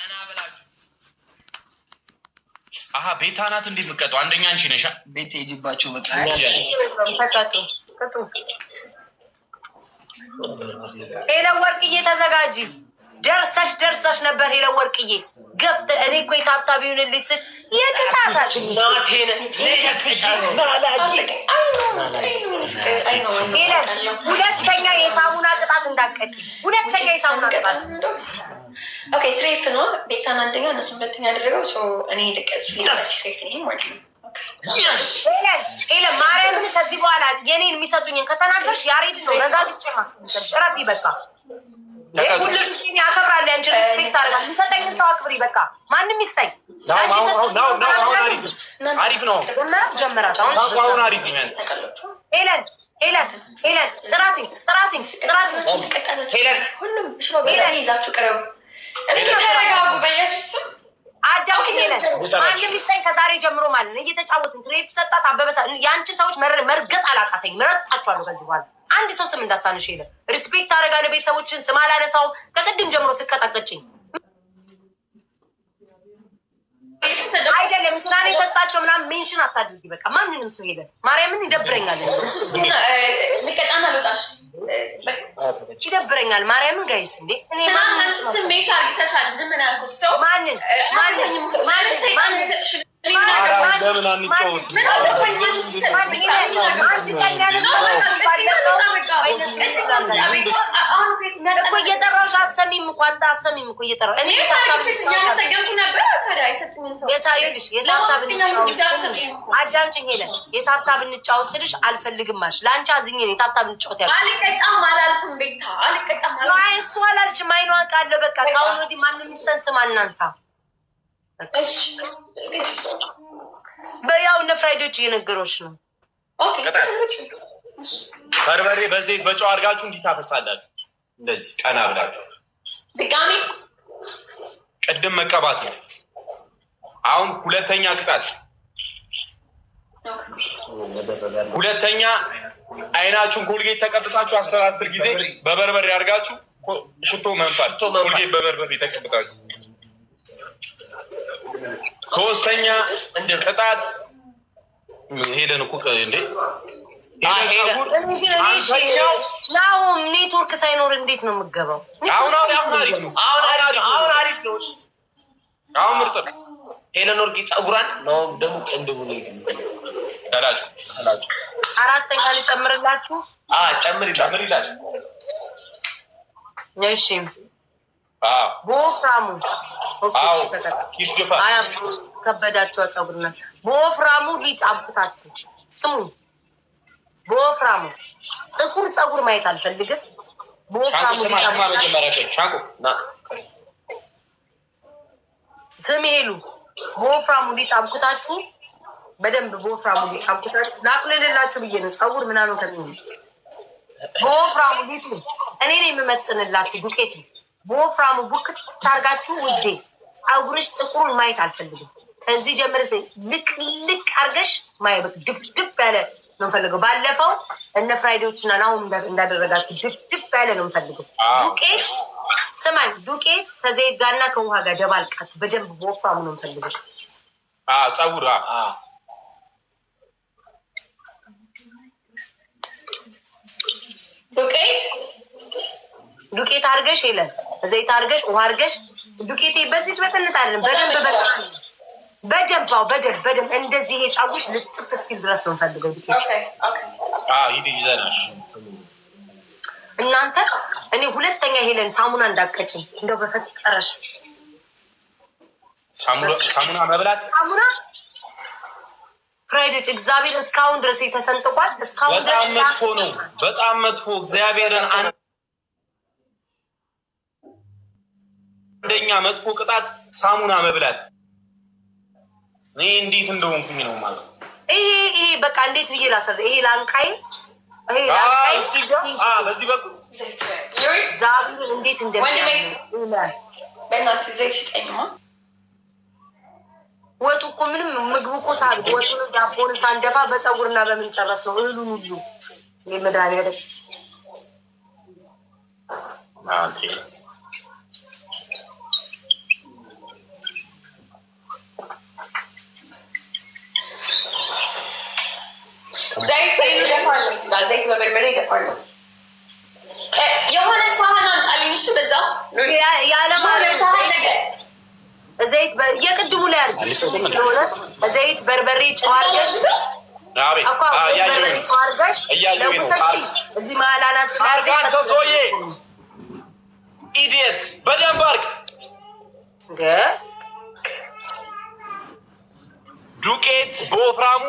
ቀና ብላችሁ አሃ ቤታ ናት እንዴ የምትቀጠው? አንደኛ አንቺ ነሻ። ቤት ሂጂባችሁ በቃ ተቀጡ። ሄለን ወርቅዬ ተዘጋጂ። ደርሰሽ ነበር ሄለን ወርቅዬ ገፍተ እኔ እኮ የታብታብ ይሁንልሽ ስል የቅጣታት ናቴን ሁለተኛ የሳሙና ቅጣት እንዳትቀጪ። ሁለተኛ የሳሙና ቅጣት ኦኬ። ስሬፍ ነው ቤታን አንደኛ እነሱ ሁለተኛ ያደረገው እኔ ልቀሱ ስሬፍ ነው ማለት ነው። ሄለን ማርያምን ከዚህ በኋላ የኔን የሚሰጡኝን ከተናገርሽ ያሬድ ሰው ረጋግጬ ማስቀምጥልሽ። እረፊ በቃ። ሁሉ ጊዜ ያከብራል። አንቺ ሪስፔክት አደርጋለሁ። የሚሰጠኝን ሰው አክብሪ በቃ። ማንም ይስጠኝ። አሪፍ ነው ጀመራት። አሁን አሪፍ ነው። ሄለን ጥራትኝ ሄለን ሁሉም ሄለን ይዛችሁ ቅረቡ። እስኪ ተረጋጉ በኢየሱስ ስም። አዳውቂ ሄለን ማንም ይስጠኝ ከዛሬ ጀምሮ ማለት ነው። እየተጫወትን ትሬፍ ሰጣት አበበሳ የአንቺ ሰዎች መርገጥ አላቃተኝም። ረግጣችኋለሁ ከዚህ በኋላ አንድ ሰው ስም እንዳታነሽ። ሄለን ሪስፔክት አደርጋለሁ። ቤተሰቦችን ስም አላነሳውም። ከቅድም ጀምሮ ስቀጣቀጭኝ አይደለም እንትናን የሰጣቸው ምናምን ሜንሽን አታድርጊ በቃ ማንንም ሰው። ሄለን ማርያምን ይደብረኛል። ልቀጣና ልወጣሽ ይደብረኛል። ማርያምን ጋይስ እንዴ እኔ ማንን ስሜሽ አርግተሻል። ዝም ነው ያልኩት። ሰው ማንን ሰይጣን ይሰጥሽ ለምን አንጫወት? እኮ እየጠራሁሽ አሰሚም እኮ አንተ አሰሚም እኮ እየጠራሁሽ እኔ እያመሰገንኩ ነበር። ታዲያ አይሰጥኝም ሰው አዳምጪኝ። ሄለን የታብታብ እንጫወት ስልሽ አልፈልግም አልሽ። ለአንቺ አዝኜ ነው የታብታብ እንጫወት ያልኩት። አልቀጣም አላልኩም ቤታ አልቀጣም አይ እሱ አላልሽም። አይኗ ቃለ በቃ ከአሁን ወዲህ ማንም ይስጠን ስም አናንሳ። በያው እነ ፍራይዶች እየነገሮች ነው። በርበሬ በዘይት በጨው አድርጋችሁ እንዲታፈሳላችሁ እንደዚህ ቀና ብላችሁ ድጋሜ ቅድም መቀባት ነው። አሁን ሁለተኛ ቅጣት። ሁለተኛ አይናችሁን ኮልጌት ተቀብታችሁ 10 ጊዜ በበርበሬ አድርጋችሁ ሽቶ መንፋት። ኮልጌት በበርበሬ ተቀብታችሁ። ሶስተኛ ቅጣት ሄለን እኮ እንዴ ናሁም ኔትወርክ ሳይኖር እንዴት ነው የምገባው? አሁን አሪፍ ነው። አሁን ምርጥ ነው። ሄለን ወርቂ ፀጉሯን ነው ደግሞ ቅንድቡ ነው ከላችሁ። አራተኛ ልጨምርላችሁ? ጨምሪላችሁ። እሺ በወፍራሙ ከበዳችሁ ፀጉርና በወፍራሙ ሊጥ አብኩታችሁ ስሙ። በወፍራሙ ጥቁር ፀጉር ማየት አልፈልግም። በወፍራሙ ስም ሄሉ በወፍራሙ ሊጥ አብኩታችሁ በደንብ በወፍራሙ ሊጥ አብኩታችሁ ላቅልልላችሁ ብዬ ነው። ፀጉር ምናምን ከሚሆን በወፍራሙ ሊጡ እኔ ነው የምመጥንላችሁ። ዱቄት ነው በወፍራሙ ቡክት ታርጋችሁ ውዴ። ፀጉርሽ ጥቁሩን ማየት አልፈልግም። ከዚህ ጀምረሽ ልቅ አርገሽ ማየት ድፍድፍ ያለ ነው ፈልገው። ባለፈው እነ ፍራይዴዎችና ናሁም እንዳደረጋችሁ ድፍድፍ ያለ ነው ፈልገው። ዱቄት ስማኝ፣ ዱቄት ከዘይት ጋርና ከውሃ ጋር ደባልቃችሁ በደንብ በወፍራሙ ነው ፈልገው። ፀጉር ዱቄት አርገሽ ሄለን ዘይት አርገሽ ውሃ አርገሽ ዱቄቴ በዚች በትንት አይደለም በደንብ በደንብ እንደዚህ የፀጉርሽ ልጥፍ እስኪል ድረስ ነው ፈልገው። ዱቄት ይዘናሽ እናንተ እኔ ሁለተኛ ሄለን ሳሙና እንዳቀጭኝ እንደው በፈጠረሽ ሳሙና መብላት ሳሙና ፍራይዶች እግዚአብሔር እስካሁን ድረስ የተሰንጥቋል። እስካሁን ድረስ በጣም መጥፎ ነው። በጣም መጥፎ እግዚአብሔርን አንደኛ መጥፎ ቅጣት ሳሙና መብላት። እኔ እንዴት እንደሆንኩኝ ነው ማለት ይሄ በቃ እንዴት ብዬ ላሰር ይሄ ላንቃይ በዚህ በኩል ዛብን እንዴት እንደሚያምር በእናትህ ዘይት ስጠኝማ። ወጡ እኮ ምንም ምግቡ እኮ ወጡን ዳቦን ሳንደፋ በፀጉርና በምን ጨረስ ነው እህሉን ሁሉ መድኃኒዓለም ዘይት ይደፋል። ዘይት በበርበሬ ይደፋል። የሆነ ሳህን አምጣልኝ። እሺ በዛ ያለማለት ዘይት የቅድሙ ላይ አድርጊ ስለሆነ ዘይት በርበሬ ጨው አድርገሽ ጨው አድርገሽ ለጉሰሽ እዚህ መሀል አናትሽ ላይ አድርገሽ ሰውዬ ኢዲየት በደንብ አድርግ። ዱቄት በወፍራሙ